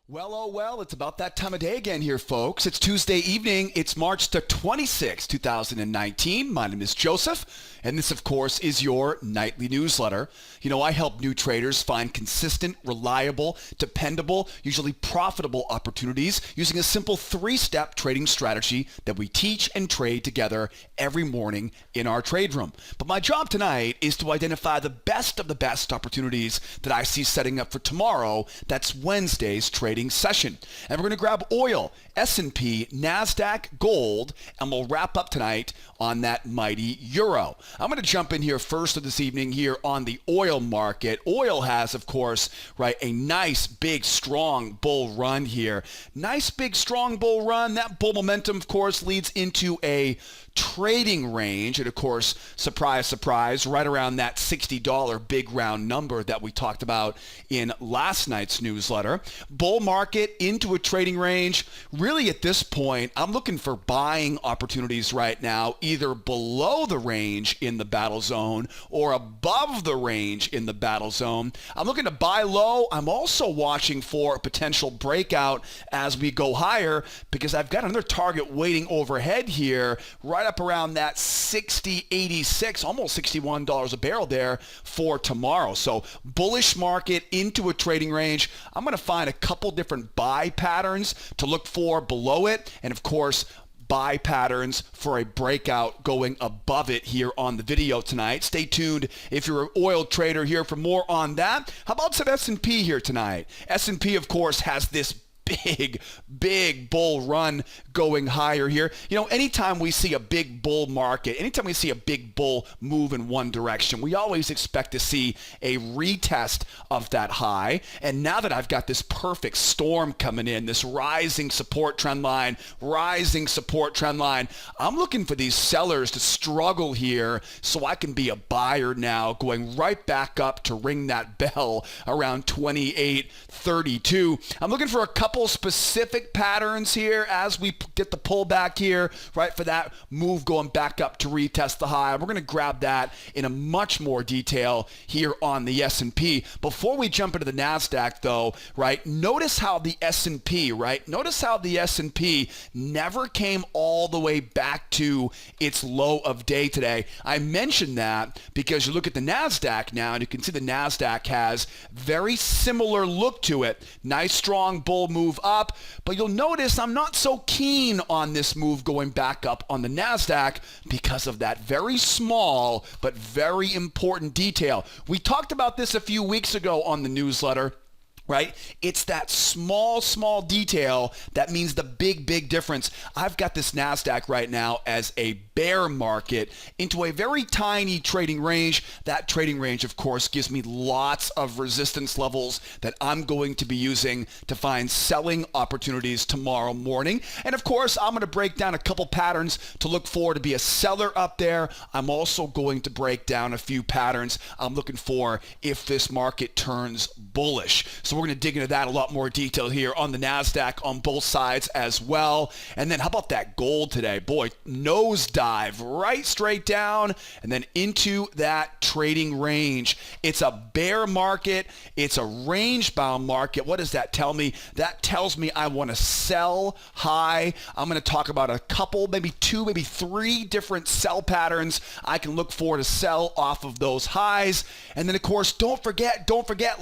Well, oh well, it's about that time of day again here, folks. It's Tuesday evening. It's March the 26th, 2019. My name is Joseph, and this, of course, is your nightly newsletter. You know, I help new traders find consistent, reliable, dependable, usually profitable opportunities using a simple three-step trading strategy that we teach and trade together every morning in our trade room. But my job tonight is to identify the best of the best opportunities that I see setting up for tomorrow. That's Wednesday's trading session. And we're going to grab oil, S&P, Nasdaq, gold, and we'll wrap up tonight on that mighty euro. I'm going to jump in here first of this evening here on the oil market. Oil has, of course, right, a nice, big, strong bull run here. Nice, big, strong bull run. That bull momentum, of course, leads into a trading range. And of course, surprise, surprise, right around that $60 big round number that we talked about in last night's newsletter. Bull market into a trading range. Really at this point, I'm looking for buying opportunities right now, either below the range in the battle zone or above the range in the battle zone. I'm looking to buy low. I'm also watching for a potential breakout as we go higher because I've got another target waiting overhead here right up around that 86, almost $61 a barrel there for tomorrow. So bullish market into a trading range. I'm going to find a couple different buy patterns to look for below it, and of course buy patterns for a breakout going above it here on the video tonight. Stay tuned if you're an oil trader here for more on that. How about some S&P here tonight? S&P, of course, has this big bull run going higher here. You know, anytime we see a big bull market, anytime we see a big bull move in one direction, we always expect to see a retest of that high. And now that I've got this perfect storm coming in, this rising support trend line, I'm looking for these sellers to struggle here so I can be a buyer now, going right back up to ring that bell around 28.32. I'm looking for a couple specific patterns here as we get the pullback here, right, for that move going back up to retest the high. We're going to grab that in a much more detail here on the S&P. Before we jump into the Nasdaq though, right, notice how the S&P never came all the way back to its low of day today. I mentioned that because you look at the Nasdaq now and you can see the Nasdaq has very similar look to it. Nice strong bull move up, but you'll notice I'm not so keen on this move going back up on the Nasdaq because of that very small but very important detail. We talked about this a few weeks ago on the newsletter. Right? It's that small detail that means the big difference. I've got this Nasdaq right now as a bear market into a very tiny trading range. That trading range, of course, gives me lots of resistance levels that I'm going to be using to find selling opportunities tomorrow morning. And of course, I'm going to break down a couple patterns to look for to be a seller up there. I'm also going to break down a few patterns I'm looking for if this market turns bullish. So we're going to dig into that a lot more detail here on the Nasdaq on both sides as well. And then how about that gold today? Boy, nosedive right straight down and then into that trading range. It's a bear market. It's a range-bound market. What does that tell me? That tells me I want to sell high. I'm going to talk about a couple, maybe two, maybe three different sell patterns I can look for to sell off of those highs. And then, of course, don't forget,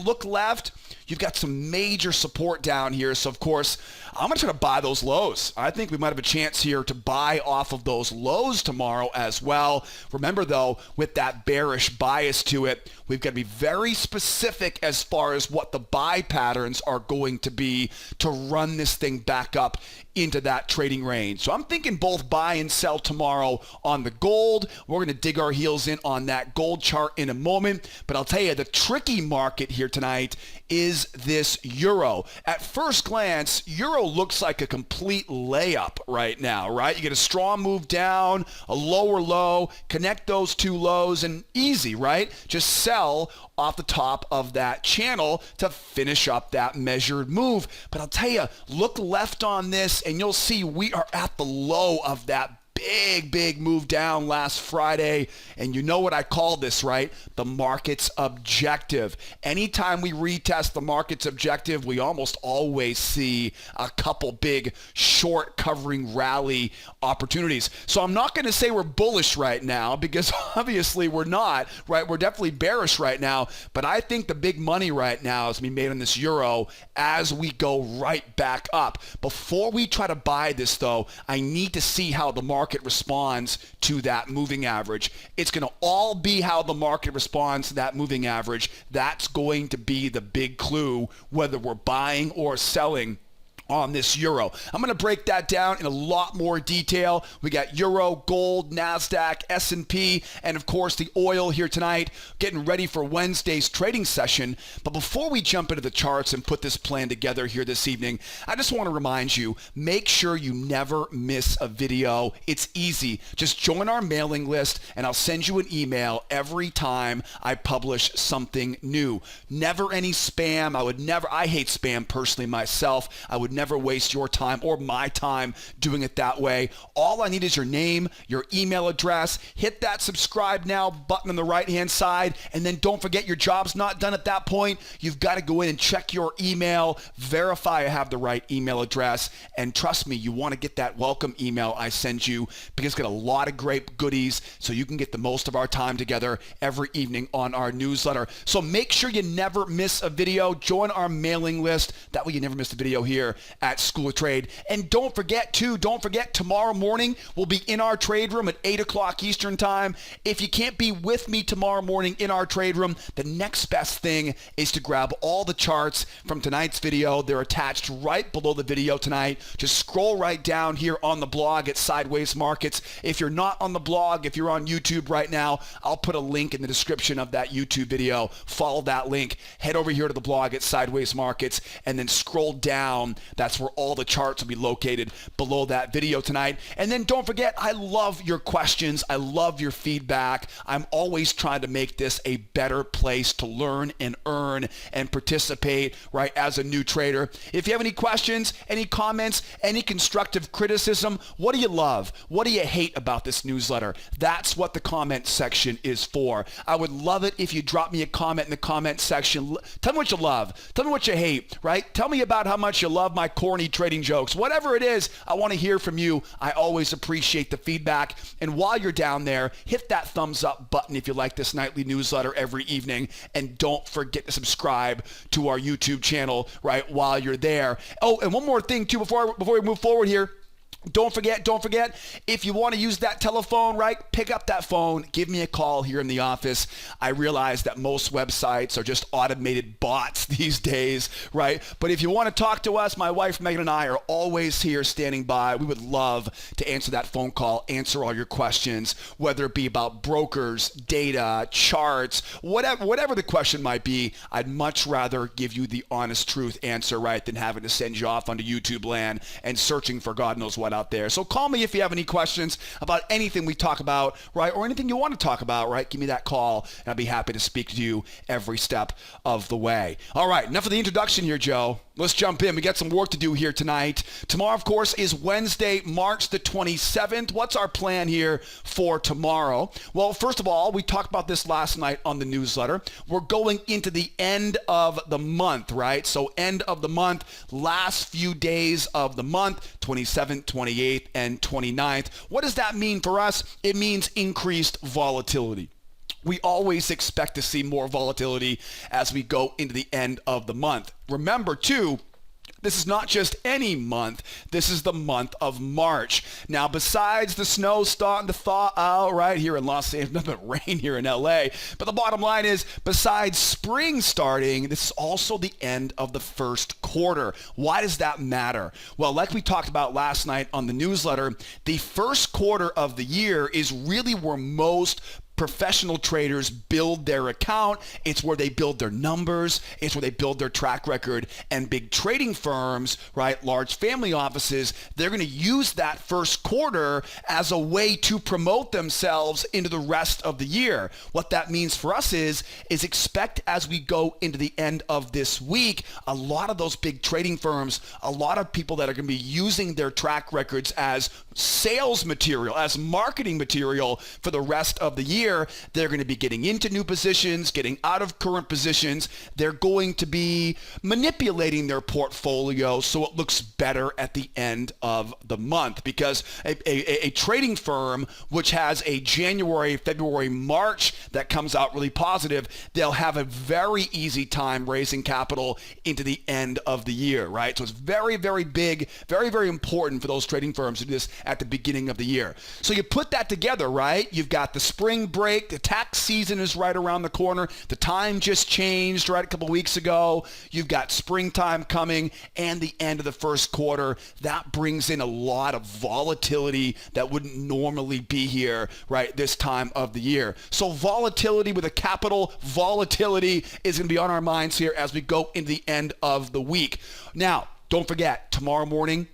look left. You've got some major support down here. So, of course, I'm going to try to buy those lows. I think we might have a chance here to buy off of those lows tomorrow as well. Remember, though, with that bearish bias to it, we've got to be very specific as far as what the buy patterns are going to be to run this thing back up into that trading range. So I'm thinking both buy and sell tomorrow on the gold. We're going to dig our heels in on that gold chart in a moment. But I'll tell you, the tricky market here tonight is this euro. At first glance, euro looks like a complete layup right now, right? You get a strong move down, a lower low, connect those two lows, and easy, right? Just sell off the top of that channel to finish up that measured move. But I'll tell you, look left on this and you'll see we are at the low of that big move down last Friday. And you know what I call this, right? The market's objective. Anytime we retest the market's objective, we almost always see a couple big short covering rally opportunities. So I'm not going to say we're bullish right now because obviously we're not, right? We're definitely bearish right now. But I think the big money right now is being made on this euro as we go right back up. Before we try to buy this, though, I need to see how the market responds to that moving average. It's going to all be how the market responds to that moving average. That's going to be the big clue whether we're buying or selling on this euro. I'm going to break that down in a lot more detail. We got euro, gold, Nasdaq, S&P, and of course the oil here tonight, getting ready for Wednesday's trading session. But before we jump into the charts and put this plan together here this evening, I just want to remind you, make sure you never miss a video. It's easy. Just join our mailing list and I'll send you an email every time I publish something new. Never any spam. I hate spam personally myself. I would never waste your time or my time doing it that way. All I need is your name, your email address. Hit that subscribe now button on the right-hand side, and then don't forget your job's not done at that point. You've got to go in and check your email, verify I have the right email address, and trust me, you want to get that welcome email I send you because it's got a lot of great goodies so you can get the most of our time together every evening on our newsletter. So make sure you never miss a video. Join our mailing list. That way you never miss a video here at School of Trade. And don't forget tomorrow morning we'll be in our trade room at 8 o'clock Eastern time. If you can't be with me tomorrow morning in our trade room, the next best thing is to grab all the charts from tonight's video. They're attached right below the video tonight. Just scroll right down here on the blog at Sideways Markets. If you're not on the blog, if you're on YouTube right now, I'll put a link in the description of that YouTube video. Follow that link. Head over here to the blog at Sideways Markets and then scroll down. That's where all the charts will be located below that video tonight. And then don't forget, I love your questions. I love your feedback. I'm always trying to make this a better place to learn and earn and participate, right, as a new trader. If you have any questions, any comments, any constructive criticism, what do you love? What do you hate about this newsletter? That's what the comment section is for. I would love it if you drop me a comment in the comment section. Tell me what you love. Tell me what you hate, right? Tell me about how much you love my corny trading jokes. Whatever it is, I want to hear from you. I always appreciate the feedback. And while you're down there, hit that thumbs up button if you like this nightly newsletter every evening. And don't forget to subscribe to our YouTube channel, right, while you're there. Oh, and one more thing, too, before we move forward here. Don't forget, if you want to use that telephone, right, pick up that phone, give me a call here in the office. I realize that most websites are just automated bots these days, right? But if you want to talk to us, my wife Megan and I are always here standing by. We would love to answer that phone call, answer all your questions, whether it be about brokers, data, charts, whatever the question might be. I'd much rather give you the honest truth answer, right, than having to send you off onto YouTube land and searching for God knows what out there. So call me if you have any questions about anything we talk about, right, or anything you want to talk about, right? Give me that call, and I'll be happy to speak to you every step of the way. All right, enough of the introduction here, Joe. Let's jump in. We got some work to do here tonight. Tomorrow, of course, is Wednesday, March the 27th. What's our plan here for tomorrow? Well, first of all, we talked about this last night on the newsletter. We're going into the end of the month, right? So end of the month, last few days of the month, 27th, 28th, and 29th. What does that mean for us? It means increased volatility. We always expect to see more volatility as we go into the end of the month. Remember, too, this is not just any month. This is the month of March. Now, besides the snow starting to thaw out right here in Los Angeles, nothing but rain here in LA, but the bottom line is, besides spring starting, this is also the end of the first quarter. Why does that matter? Well, like we talked about last night on the newsletter, the first quarter of the year is really where most professional traders build their account. It's where they build their numbers. It's where they build their track record. And big trading firms, right, large family offices, they're going to use that first quarter as a way to promote themselves into the rest of the year. What that means for us is expect as we go into the end of this week, a lot of those big trading firms, a lot of people that are going to be using their track records as sales material, as marketing material for the rest of the year. They're going to be getting into new positions, getting out of current positions. They're going to be manipulating their portfolio so it looks better at the end of the month, because a trading firm which has a January, February, March that comes out really positive, they'll have a very easy time raising capital into the end of the year, right? So it's very, very big, very, very important for those trading firms to do this at the beginning of the year. So you put that together, right? You've got the spring break, the tax season is right around the corner. The time just changed, right, a couple weeks ago. You've got springtime coming and the end of the first quarter. That brings in a lot of volatility that wouldn't normally be here, right, this time of the year. So volatility with a capital, volatility is going to be on our minds here as we go into the end of the week. Now, don't forget, tomorrow morning,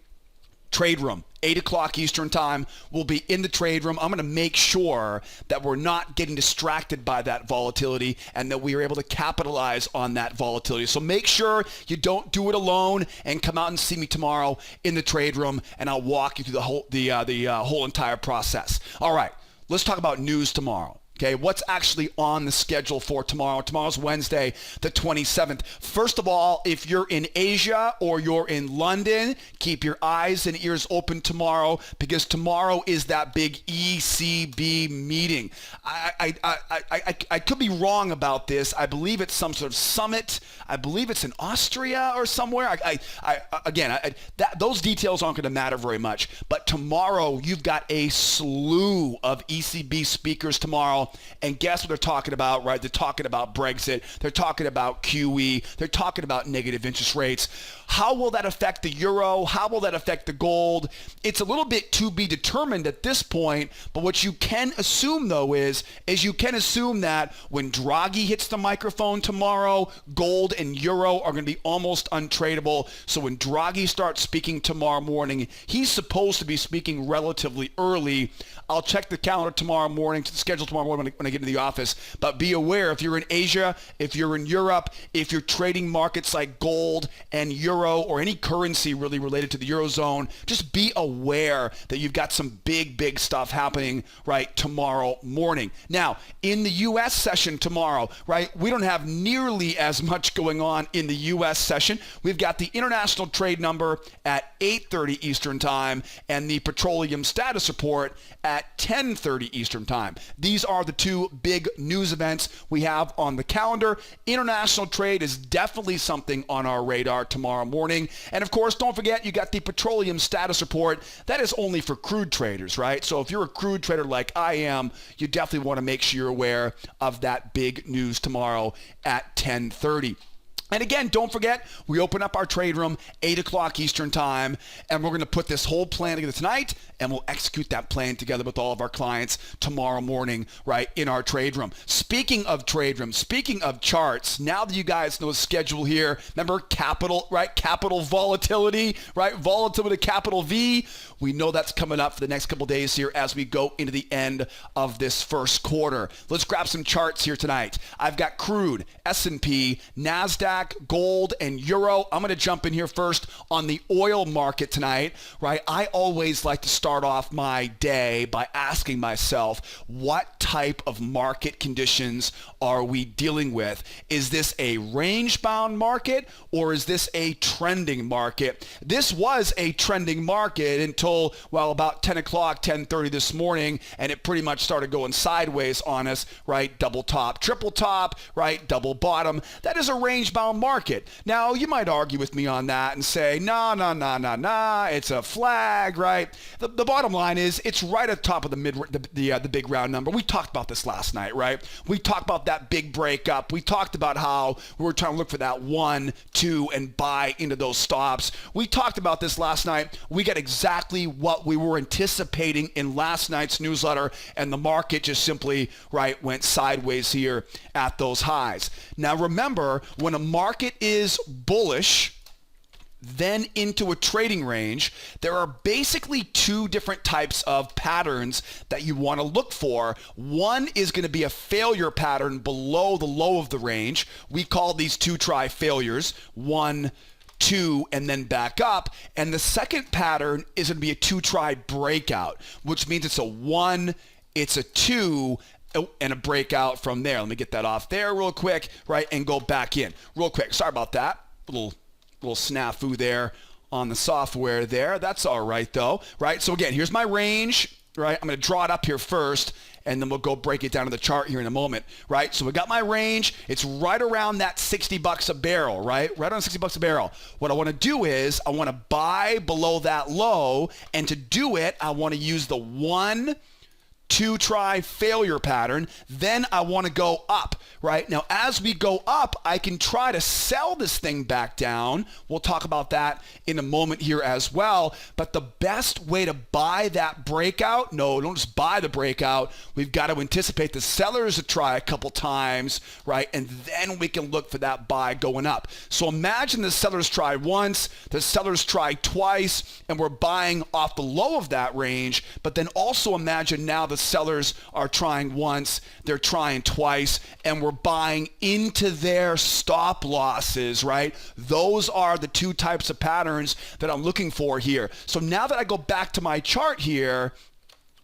trade room, 8 o'clock Eastern time, we'll be in the trade room. I'm going to make sure that we're not getting distracted by that volatility and that we are able to capitalize on that volatility. So make sure you don't do it alone and come out and see me tomorrow in the trade room, and I'll walk you through the whole entire process. All right, let's talk about news tomorrow. Okay, what's actually on the schedule for tomorrow? Tomorrow's Wednesday, the 27th. First of all, if you're in Asia or you're in London, keep your eyes and ears open tomorrow, because tomorrow is that big ECB meeting. I could be wrong about this. I believe it's some sort of summit. I believe it's in Austria or somewhere. Those details aren't going to matter very much. But tomorrow, you've got a slew of ECB speakers tomorrow. And guess what they're talking about, right? They're talking about Brexit. They're talking about QE. They're talking about negative interest rates. How will that affect the euro? How will that affect the gold? It's a little bit to be determined at this point, but what you can assume, though, is you can assume that when Draghi hits the microphone tomorrow, gold and euro are going to be almost untradeable. So when Draghi starts speaking tomorrow morning, he's supposed to be speaking relatively early. I'll check the calendar tomorrow morning, to the schedule tomorrow morning when I get into the office. But be aware, if you're in Asia, if you're in Europe, if you're trading markets like gold and euro or any currency really related to the Eurozone, just be aware that you've got some big, big stuff happening, right, tomorrow morning. Now, in the U.S. session tomorrow, right, we don't have nearly as much going on in the U.S. session. We've got the international trade number at 8:30 Eastern time and the petroleum status report at 10:30 Eastern time. These are the two big news events we have on the calendar. International trade is definitely something on our radar tomorrow morning. And of course, don't forget, you got the petroleum status report. That is only for crude traders, right? So if you're a crude trader like I am, you definitely want to make sure you're aware of that big news tomorrow at 10:30. And again, don't forget, we open up our trade room 8 o'clock Eastern time, and we're going to put this whole plan together tonight, and we'll execute that plan together with all of our clients tomorrow morning, right, in our trade room. Speaking of trade room, speaking of charts, now that you guys know the schedule here, remember capital, right, capital volatility, right, volatility, capital V, we know that's coming up for the next couple days here as we go into the end of this first quarter. Let's grab some charts here tonight. I've got crude, S&P, Nasdaq, gold, and euro. I'm going to jump in here first on the oil market tonight, right? I always like to start off my day by asking myself, what type of market conditions are we dealing with? Is this a range-bound market or is this a trending market? This was a trending market until, well, about 10 o'clock, 10:30 this morning, and it pretty much started going sideways on us, right? Double top, triple top, right? Double bottom. That is a range-bound down market. Now, you might argue with me on that and say, no, it's a flag, right? The bottom line is it's right at the top of the big round number. We talked about this last night, right? We talked about that big breakup. We talked about how we were trying to look for that 1, 2, and buy into those stops. We talked about this last night. We got exactly what we were anticipating in last night's newsletter, and the market just simply, right, went sideways here at those highs. Now remember, when a market is bullish, then into a trading range, there are basically two different types of patterns that you want to look for. One is going to be a failure pattern below the low of the range. We call these two-try failures, 1, 2, and then back up. And the second pattern is going to be a two-try breakout, which means it's a 1, it's a 2, and a breakout from there. Let me get that off there real quick, right, and go back in real quick. Sorry about that. Little snafu there on the software there. That's all right though, right? So again, here's my range, right? I'm going to draw it up here first, and then we'll go break it down to the chart here in a moment, right? So we got my range. It's right around that $60 a barrel, right? Right around $60 a barrel. What I want to do is I want to buy below that low, and to do it, I want to use the 1, 2 try failure pattern. Then I want to go up, right? Now, as we go up, I can try to sell this thing back down. We'll talk about that in a moment here as well. But the best way to buy that breakout, no, don't just buy the breakout. We've got to anticipate the sellers to try a couple times, right? And then we can look for that buy going up. So imagine the sellers try once, the sellers try twice, and we're buying off the low of that range. But then also imagine now the sellers are trying once, they're trying twice, and we're buying into their stop losses, right? Those are the two types of patterns that I'm looking for here. So now that I go back to my chart here,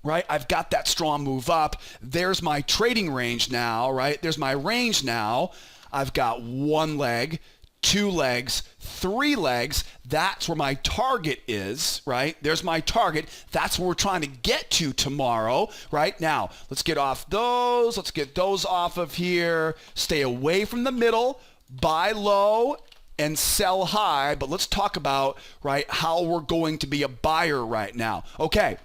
right, I've got that strong move up. There's my trading range now, right? There's my range now. I've got 1 leg, 2 legs, 3 legs. That's where my target is, right? There's my target. That's where we're trying to get to tomorrow, right? Now, let's get off those. Let's get those off of here. Stay away from the middle. Buy low and sell high. But let's talk about, right, how we're going to be a buyer right now. Okay.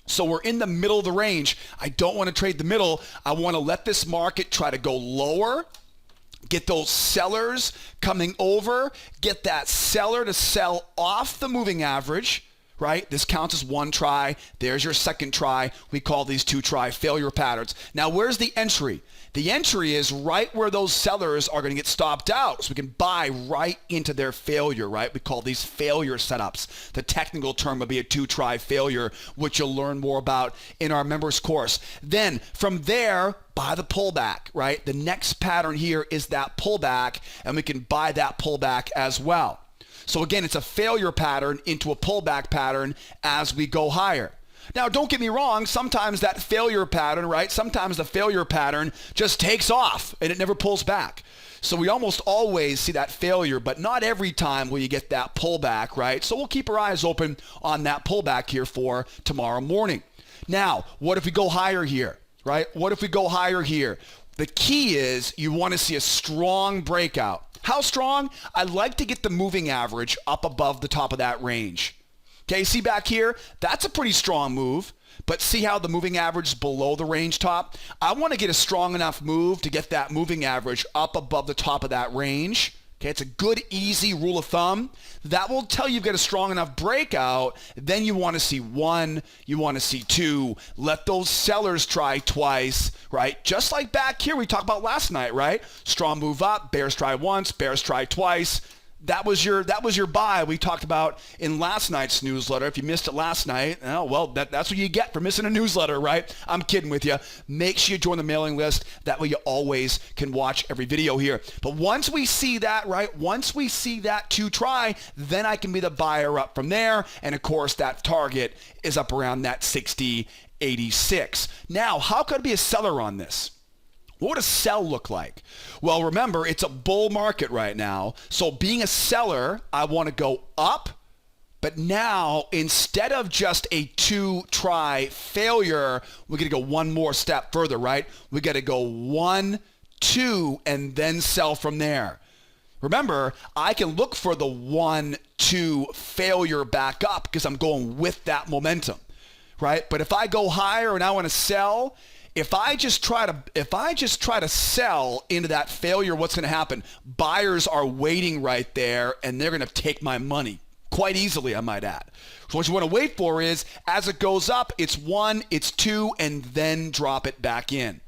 So we're in the middle of the range. I don't want to trade the middle. I want to let this market try to go lower. Get those sellers coming over, get that seller to sell off the moving average, right? This counts as 1 try. There's your second try. We call these 2 try failure patterns. Now, where's the entry? The entry is right where those sellers are going to get stopped out. So we can buy right into their failure, right? We call these failure setups. The technical term would be a 2 try failure, which you'll learn more about in our members course. Then from there, buy the pullback, right? The next pattern here is that pullback, and we can buy that pullback as well. So again, it's a failure pattern into a pullback pattern as we go higher. Now, don't get me wrong. Sometimes that failure pattern, right? Sometimes the failure pattern just takes off and it never pulls back. So we almost always see that failure, but not every time will you get that pullback, right? So we'll keep our eyes open on that pullback here for tomorrow morning. Now, what if we go higher here, right? What if we go higher here? The key is you want to see a strong breakout. How strong? I'd like to get the moving average up above the top of that range. Okay, see back here? That's a pretty strong move, but see how the moving average is below the range top? I want to get a strong enough move to get that moving average up above the top of that range. Okay, it's a good, easy rule of thumb. That will tell you you've got a strong enough breakout. Then you want to see 1, you want to see 2. Let those sellers try twice, right? Just like back here we talked about last night, right? Strong move up, bears try once, bears try twice. That was your buy we talked about in last night's newsletter. If you missed it last night, oh, well, that's what you get for missing a newsletter, right? I'm kidding with you. Make sure you join the mailing list. That way you always can watch every video here. But once we see that, right, once we see that 2 try, then I can be the buyer up from there. And of course, that target is up around that 60.86. Now, how could I be a seller on this? What would a sell look like? Well, remember, it's a bull market right now. So being a seller, I want to go up. But now, instead of just a 2 try failure, we're going to go one more step further, right? We got to go 1, 2, and then sell from there. Remember, I can look for the 1-2 failure back up because I'm going with that momentum, right? But if I go higher and I want to sell, if I just try to sell into that failure, what's going to happen? Buyers are waiting right there and they're going to take my money quite easily, I might add. So what you want to wait for is as it goes up, it's 1, it's 2, and then drop it back in.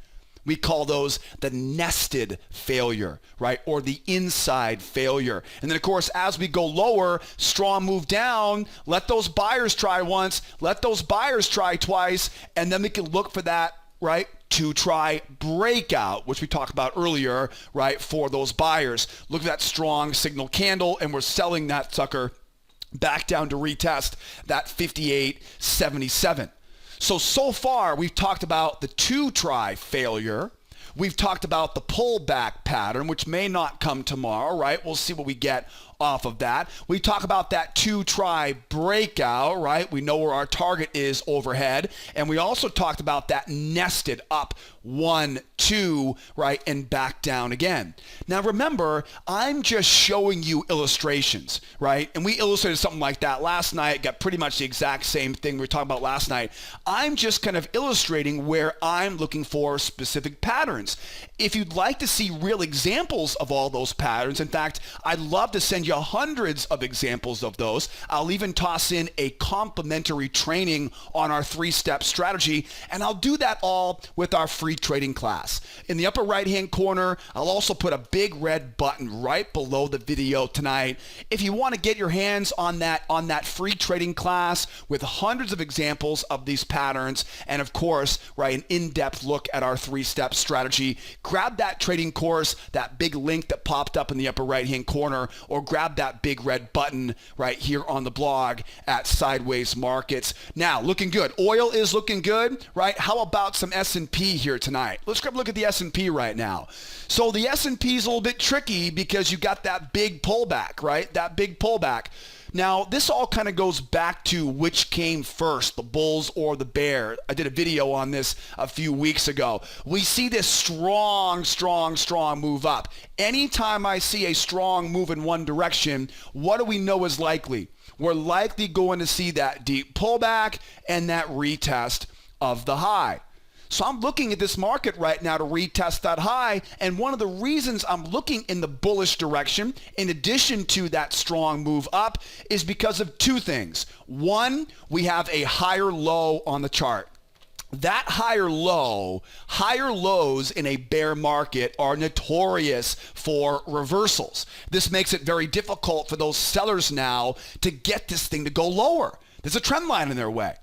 We call those the nested failure, right? Or the inside failure. And then, of course, as we go lower, strong move down, let those buyers try once, let those buyers try twice, and then we can look for that, right, to try breakout, which we talked about earlier, right, for those buyers. Look at that strong signal candle, and we're selling that sucker back down to retest that 58.77. So far, we've talked about the 2-try failure. We've talked about the pullback pattern, which may not come tomorrow, right? We'll see what we get off of that. We talk about that 2-try breakout, right? We know where our target is overhead. And we also talked about that nested up 1, 2, right, and back down again. Now remember, I'm just showing you illustrations, right? And we illustrated something like that last night, got pretty much the exact same thing we were talking about last night. I'm just kind of illustrating where I'm looking for specific patterns. If you'd like to see real examples of all those patterns, in fact, I'd love to send you hundreds of examples of those. I'll even toss in a complimentary training on our 3-step strategy, and I'll do that all with our free trading class. In the upper right-hand corner, I'll also put a big red button right below the video tonight. If you want to get your hands on that free trading class with hundreds of examples of these patterns, and of course, right, an in-depth look at our 3-step strategy, grab that trading course, that big link that popped up in the upper right-hand corner, or grab that big red button right here on the blog at Sideways Markets. Now, looking good. Oil is looking good, right? How about some S&P here tonight? Let's grab a look at the S&P right now. So the S&P is a little bit tricky because you got that big pullback, right? That big pullback. Now, this all kind of goes back to which came first, the bulls or the bear. I did a video on this a few weeks ago. We see this strong move up. Anytime I see a strong move in one direction, what do we know is likely? We're likely going to see that deep pullback and that retest of the high. So I'm looking at this market right now to retest that high, and one of the reasons I'm looking in the bullish direction, in addition to that strong move up, is because of 2 things. One, we have a higher low on the chart. That higher lows in a bear market are notorious for reversals. This makes it very difficult for those sellers now to get this thing to go lower. There's a trend line in their way.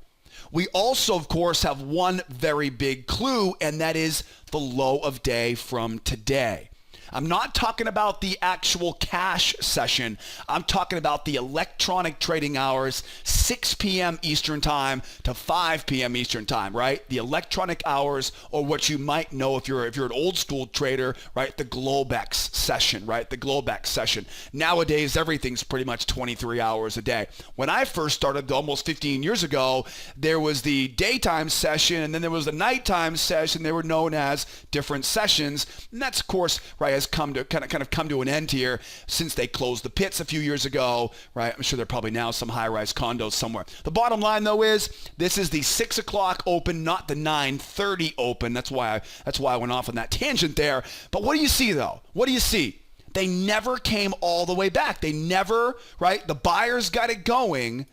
We also, of course, have one very big clue, and that is the low of day from today. I'm not talking about the actual cash session. I'm talking about the electronic trading hours, 6 p.m. Eastern time to 5 p.m. Eastern time, right? The electronic hours, or what you might know if you're an old school trader, right? The Globex session, right? The Globex session. Nowadays, everything's pretty much 23 hours a day. When I first started almost 15 years ago, there was the daytime session, and then there was the nighttime session. They were known as different sessions, and that's, of course, right, has come to kind of come to an end here since they closed the pits a few years ago, right? I'm sure there are probably now some high-rise condos somewhere. The bottom line, though, is this is the 6 o'clock open, not the 9:30 open. That's why I went off on that tangent there. But what do you see, though? What do you see? They never came all the way back. They never, right? The buyers got it going.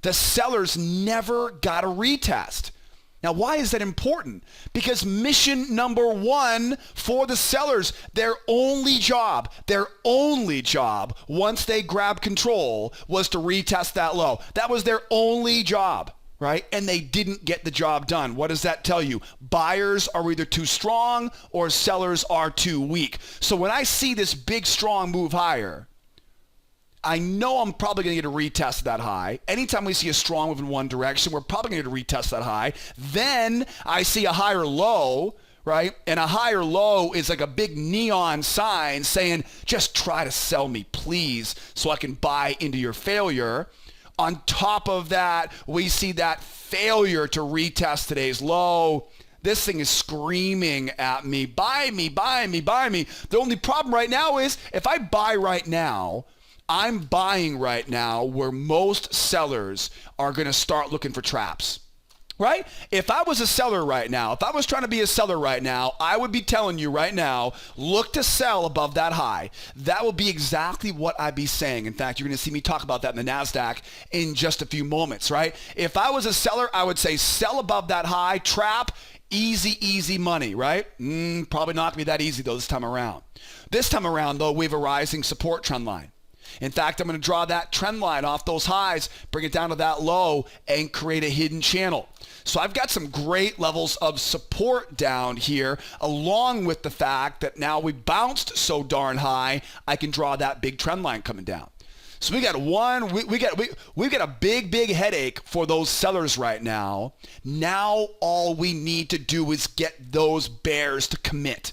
The sellers never got a retest. Now, why is that important? Because mission number 1 for the sellers, their only job, once they grabbed control, was to retest that low. That was their only job, right? And they didn't get the job done. What does that tell you? Buyers are either too strong or sellers are too weak. So when I see this big, strong move higher, I know I'm probably going to get a retest of that high. Anytime we see a strong move in one direction, we're probably going to get a retest of that high. Then I see a higher low, right? And a higher low is like a big neon sign saying, just try to sell me, please, so I can buy into your failure. On top of that, we see that failure to retest today's low. This thing is screaming at me, buy me, buy me, buy me. The only problem right now is if I buy right now, I'm buying right now where most sellers are going to start looking for traps. Right? If I was a seller right now, if I was trying to be a seller right now, I would be telling you right now, look to sell above that high. That would be exactly what I'd be saying. In fact, you're going to see me talk about that in the Nasdaq in just a few moments, right? If I was a seller, I would say sell above that high, trap, easy, easy money, right? Probably not going to be that easy though this time around. This time around though, we have a rising support trend line. In fact, I'm going to draw that trend line off those highs, bring it down to that low, and create a hidden channel. So I've got some great levels of support down here, along with the fact that now we bounced so darn high, I can draw that big trend line coming down. So we got a big headache for those sellers right now. Now all we need to do is get those bears to commit.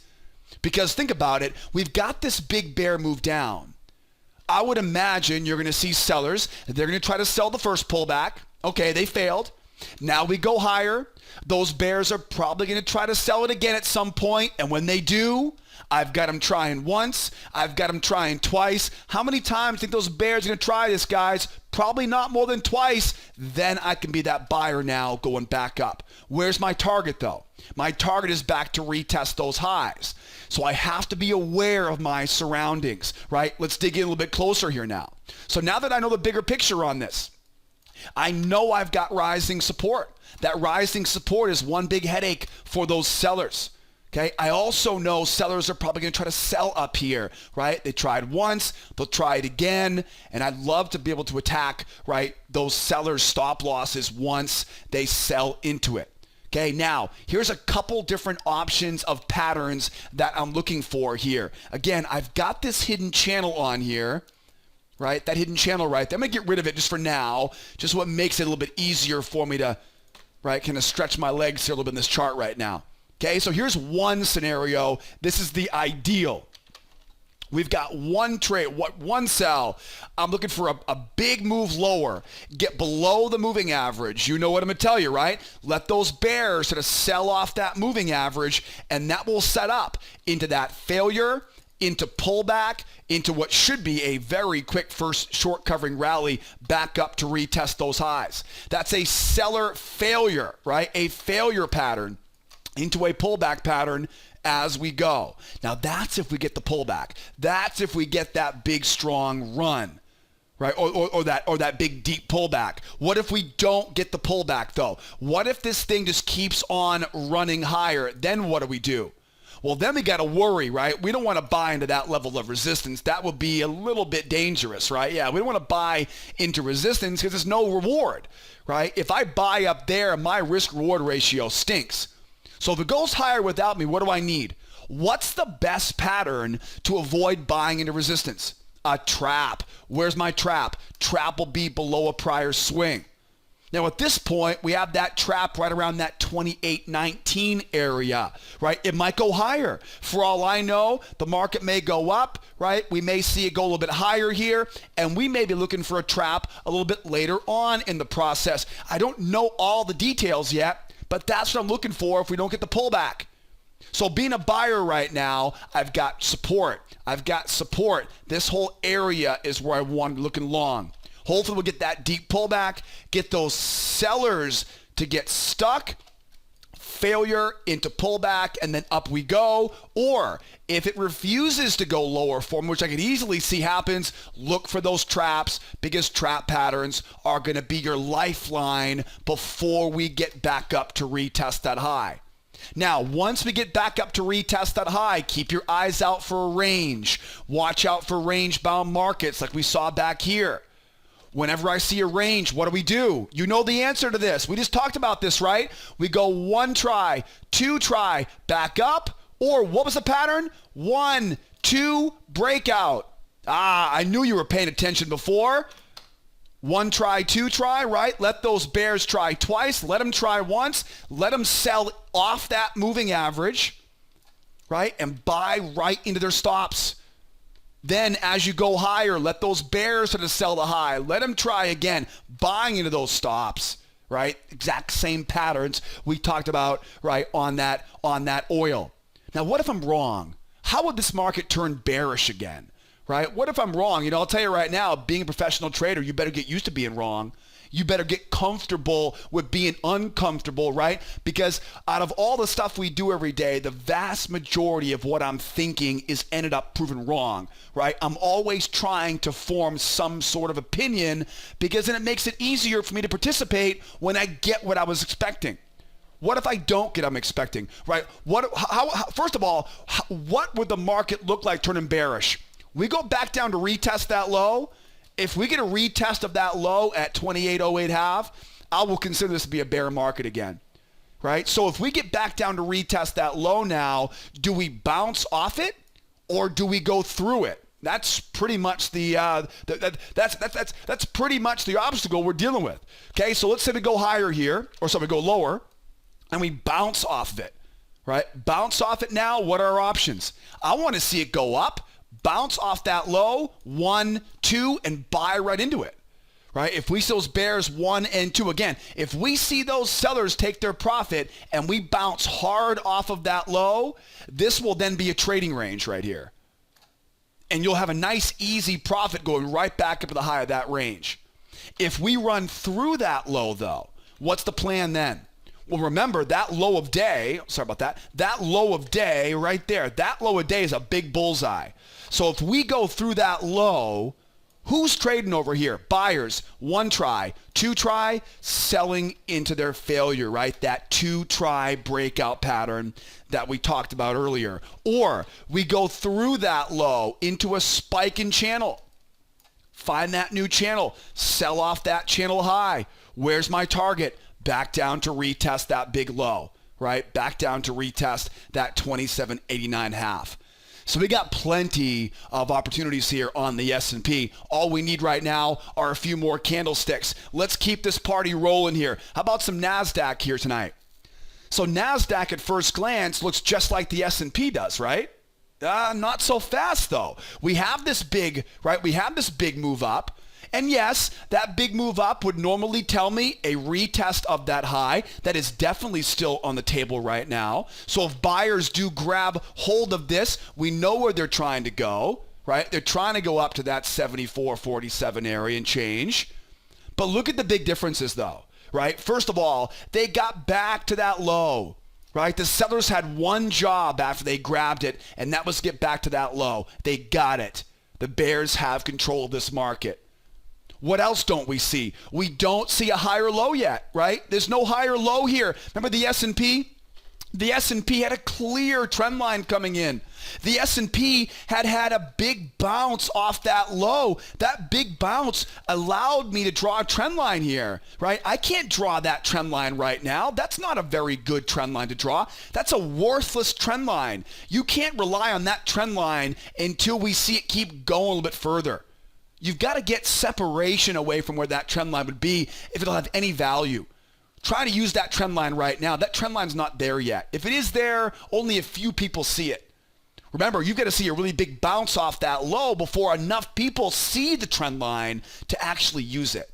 Because think about it, we've got this big bear move down. I would imagine you're going to see sellers, they're going to try to sell the first pullback. Okay, they failed. Now we go higher. Those bears are probably going to try to sell it again at some point. And when they do, I've got them trying once. I've got them trying twice. How many times do you think those bears are going to try this, guys? Probably not more than twice. Then I can be that buyer now going back up. Where's my target though? My target is back to retest those highs. So I have to be aware of my surroundings, right? Let's dig in a little bit closer here now. So now that I know the bigger picture on this, I know I've got rising support. That rising support is one big headache for those sellers. Okay, I also know sellers are probably going to try to sell up here, right? They tried once, they'll try it again, and I'd love to be able to attack, right, those sellers' stop losses once they sell into it. Okay, now, here's a couple different options of patterns that I'm looking for here. Again, I've got this hidden channel on here, right? That hidden channel right there. I'm going to get rid of it just for now, just what makes it a little bit easier for me to, right, kind of stretch my legs here a little bit in this chart right now. Okay, so here's one scenario. This is the ideal. We've got one trade, one sell. I'm looking for a big move lower, get below the moving average. You know what I'm going to tell you, right? Let those bears sort of sell off that moving average, and that will set up into that failure, into pullback, into what should be a very quick first short covering rally back up to retest those highs. That's a seller failure, right? A failure pattern into a pullback pattern as we go. Now that's if we get the pullback. That's if we get that big strong run, right? Or that big deep pullback. What if we don't get the pullback though? What if this thing just keeps on running higher? Then what do we do? Well, then we got to worry, right? We don't want to buy into that level of resistance. That would be a little bit dangerous, right? Yeah, we don't want to buy into resistance because there's no reward, right? If I buy up there, my risk-reward ratio stinks. So if it goes higher without me, what do I need? What's the best pattern to avoid buying into resistance? A trap. Where's my trap? Trap will be below a prior swing. Now at this point, we have that trap right around that 28.19 area, right? It might go higher. For all I know, the market may go up, right? We may see it go a little bit higher here, and we may be looking for a trap a little bit later on in the process. I don't know all the details yet, but that's what I'm looking for if we don't get the pullback. So being a buyer right now, I've got support. I've got support. This whole area is where I want looking long. Hopefully we'll get that deep pullback, get those sellers to get stuck, failure into pullback, and then up we go. Or if it refuses to go lower for me, which I could easily see happens, look for those traps because trap patterns are going to be your lifeline before we get back up to retest that high. Now, once we get back up to retest that high, keep your eyes out for a range. Watch out for range-bound markets like we saw back here. Whenever I see a range, what do? You know the answer to this. We just talked about this, right? We go one try, two try, back up, or what was the pattern? 1, 2, breakout. I knew you were paying attention before. One try, two try, right? Let those bears try twice. Let them try once. Let them sell off that moving average, right? And buy right into their stops. Then as you go higher, let those bears sort of sell the high. Let them try again, buying into those stops, right? Exact same patterns we talked about, right, on that oil. Now, what if I'm wrong? How would this market turn bearish again, right? What if I'm wrong? I'll tell you right now, being a professional trader, you better get used to being wrong. You better get comfortable with being uncomfortable, right? Because out of all the stuff we do every day, the vast majority of what I'm thinking is ended up proven wrong, right? I'm always trying to form some sort of opinion because then it makes it easier for me to participate when I get what I was expecting. What if I don't get what I'm expecting, right? First of all, what would the market look like turning bearish? We go back down to retest that low. If we get a retest of that low at 28.08 half, I will consider this to be a bear market again, right? So if we get back down to retest that low now, do we bounce off it or do we go through it? That's pretty much that's pretty much the obstacle we're dealing with. Okay, so let's say we go higher here, or so we go lower, and we bounce off of it, right? Bounce off it now. What are our options? I want to see it go up. Bounce off that low, 1, 2, and buy right into it, right? If we see those bears 1 and 2, again, if we see those sellers take their profit and we bounce hard off of that low, this will then be a trading range right here. And you'll have a nice, easy profit going right back up to the high of that range. If we run through that low, though, what's the plan then? Well, remember that low of day, sorry about that, that low of day right there, that low of day is a big bullseye. So if we go through that low, who's trading over here? Buyers, 1 try, 2 try, selling into their failure, right? That 2 try breakout pattern that we talked about earlier. Or we go through that low into a spiking channel. Find that new channel, sell off that channel high. Where's my target? Back down to retest that big low, right? Back down to retest that 27.89 half. So we got plenty of opportunities here on the S&P. All we need right now are a few more candlesticks. Let's keep this party rolling here. How about some Nasdaq here tonight? So Nasdaq at first glance looks just like the S&P does, right? Not so fast though. We have this big, right? We have this big move up. And yes, that big move up would normally tell me a retest of that high. That is definitely still on the table right now. So if buyers do grab hold of this, we know where they're trying to go, right? They're trying to go up to that 74.47 area and change. But look at the big differences though, right? First of all, they got back to that low, right? The sellers had one job after they grabbed it, and that was to get back to that low. They got it. The bears have control of this market. What else don't we see? We don't see a higher low yet, right? There's no higher low here. Remember the S&P? The S&P had a clear trend line coming in. The S&P had a big bounce off that low. That big bounce allowed me to draw a trend line here, right? I can't draw that trend line right now. That's not a very good trend line to draw. That's a worthless trend line. You can't rely on that trend line until we see it keep going a little bit further. You've got to get separation away from where that trend line would be if it'll have any value. Try to use that trend line right now. That trend line's not there yet. If it is there, only a few people see it. Remember, you've got to see a really big bounce off that low before enough people see the trend line to actually use it.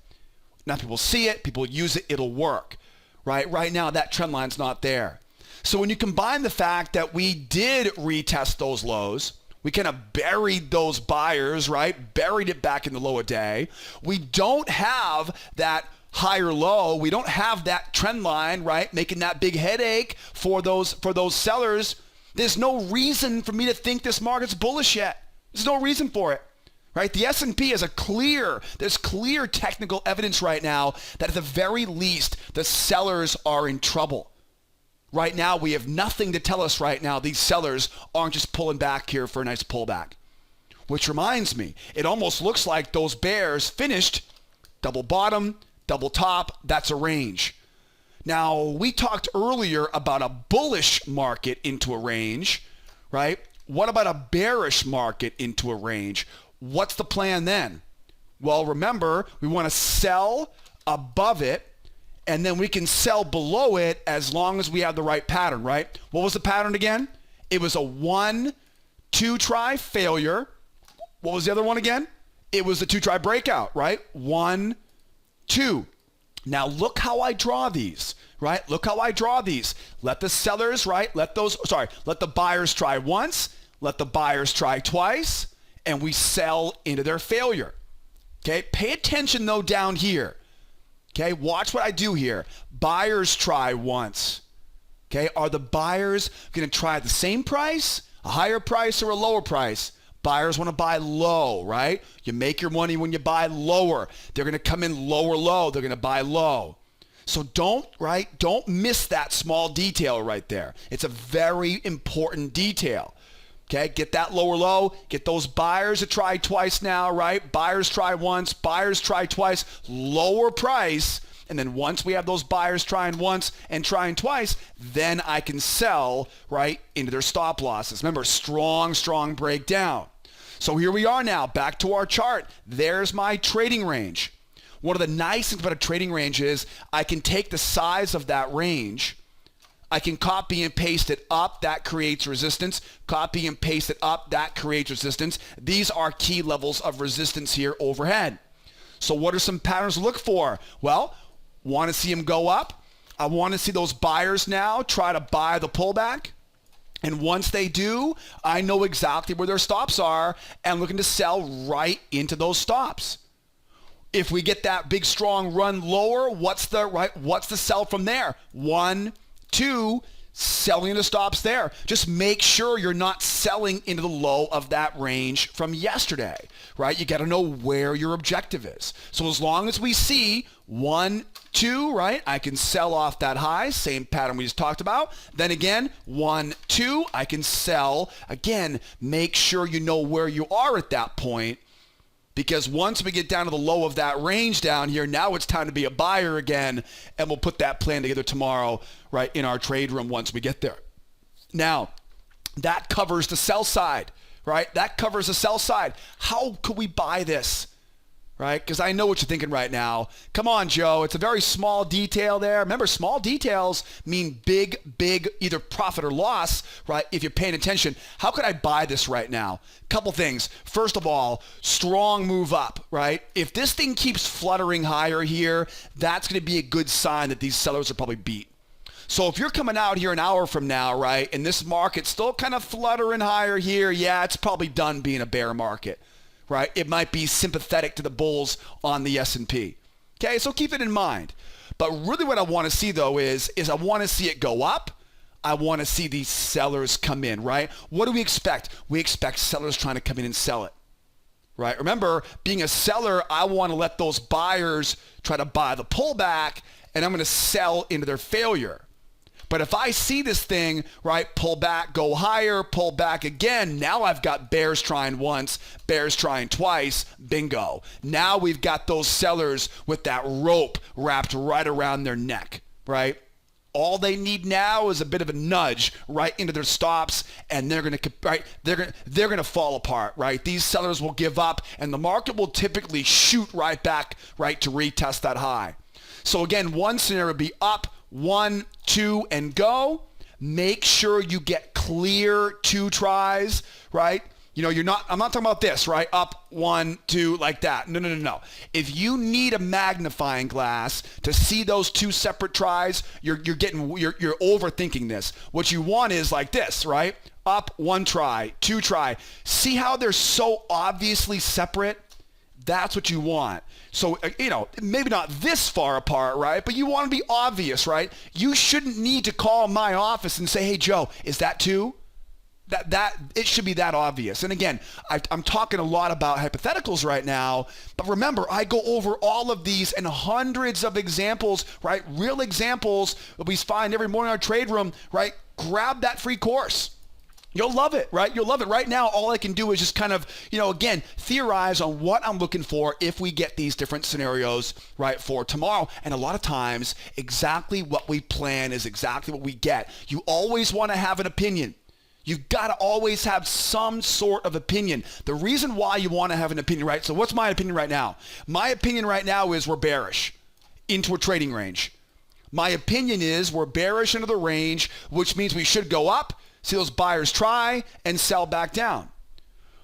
Enough people see it, people use it, it'll work. Right now, that trend line's not there. So when you combine the fact that we did retest those lows, we kind of buried those buyers, right? Buried it back in the low a day. We don't have that higher low. We don't have that trend line, right? Making that big headache for those sellers. There's no reason for me to think this market's bullish yet. There's no reason for it, right? The S&P is there's clear technical evidence right now that at the very least, the sellers are in trouble. Right now, we have nothing to tell us right now these sellers aren't just pulling back here for a nice pullback. Which reminds me, it almost looks like those bears finished double bottom, double top. That's a range. Now, we talked earlier about a bullish market into a range, right? What about a bearish market into a range? What's the plan then? Well, remember, we want to sell above it, and then we can sell below it as long as we have the right pattern, right? What was the pattern again? It was a 1, 2 try failure. What was the other one again? It was the 2 try breakout, right? 1, 2. Now look how I draw these, right? Look how I draw these. Let the sellers, right? Let the buyers try once, let the buyers try twice, and we sell into their failure. Okay, pay attention though down here. Okay, watch what I do here. Buyers try once. Okay, are the buyers going to try at the same price, a higher price, or a lower price? Buyers want to buy low, right? You make your money when you buy lower. They're going to come in lower low. They're going to buy low. So don't miss that small detail right there. It's a very important detail. Okay, get that lower low. Get those buyers to try twice now, right? Buyers try once, buyers try twice, lower price. And then once we have those buyers trying once and trying twice, then I can sell right into their stop losses. Remember, strong breakdown. So here we are now, back to our chart. There's my trading range. One of the nice things about a trading range is I can take the size of that range. I can copy and paste it up. That creates resistance. Copy and paste it up. That creates resistance. These are key levels of resistance here overhead. So what are some patterns to look for? Well, want to see them go up. I want to see those buyers now try to buy the pullback. And once they do, I know exactly where their stops are and looking to sell right into those stops. If we get that big strong run lower, what's the sell from there? 1, 2, selling the stops there. Just make sure you're not selling into the low of that range from yesterday, right? You got to know where your objective is. So as long as we see 1, 2, right, I can sell off that high, same pattern we just talked about. Then again, 1, 2, I can sell. Again, make sure you know where you are at that point, because once we get down to the low of that range down here, now it's time to be a buyer again, and we'll put that plan together tomorrow, right, in our trade room once we get there. Now, that covers the sell side, right? That covers the sell side. How could we buy this? Right? Because I know what you're thinking right now. Come on, Joe. It's a very small detail there. Remember, small details mean big, either profit or loss, right? If you're paying attention. How could I buy this right now? Couple things. First of all, strong move up, right? If this thing keeps fluttering higher here, that's going to be a good sign that these sellers are probably beat. So if you're coming out here an hour from now, right, and this market's still kind of fluttering higher here, yeah, it's probably done being a bear market. Right? It might be sympathetic to the bulls on the S&P. Okay, so keep it in mind. But really what I want to see though is I want to see it go up. I want to see these sellers come in, right? What do we expect? We expect sellers trying to come in and sell it. Right? Remember, being a seller, I want to let those buyers try to buy the pullback, and I'm going to sell into their failure. But if I see this thing, right, pull back, go higher, pull back again, now I've got bears trying once, bears trying twice, bingo. Now we've got those sellers with that rope wrapped right around their neck, right? All they need now is a bit of a nudge right into their stops, and they're going to fall apart, right? These sellers will give up, and the market will typically shoot right back, right, to retest that high. So again, one scenario would be up, 1, 2, and go. Make sure you get clear 2 tries, right? You know, I'm not talking about this, right? Up, 1, 2, like that. No. If you need a magnifying glass to see those 2 separate tries, you're overthinking this. What you want is like this, right? Up, 1 try, 2 try. See how they're so obviously separate? That's what you want. So, you know, maybe not this far apart, right? But you want to be obvious, right? You shouldn't need to call my office and say, hey, Joe, is that 2? It should be that obvious. And again, I'm talking a lot about hypotheticals right now, but remember, I go over all of these and hundreds of examples, right? Real examples that we find every morning in our trade room, right? Grab that free course. You'll love it, right? You'll love it. Right now, all I can do is just kind of, you know, again, theorize on what I'm looking for if we get these different scenarios, right, for tomorrow. And a lot of times, exactly what we plan is exactly what we get. You always want to have an opinion. You've got to always have some sort of opinion. The reason why you want to have an opinion, right? So what's my opinion right now? My opinion right now is we're bearish into a trading range. My opinion is we're bearish into the range, which means we should go up, see those buyers try, and sell back down.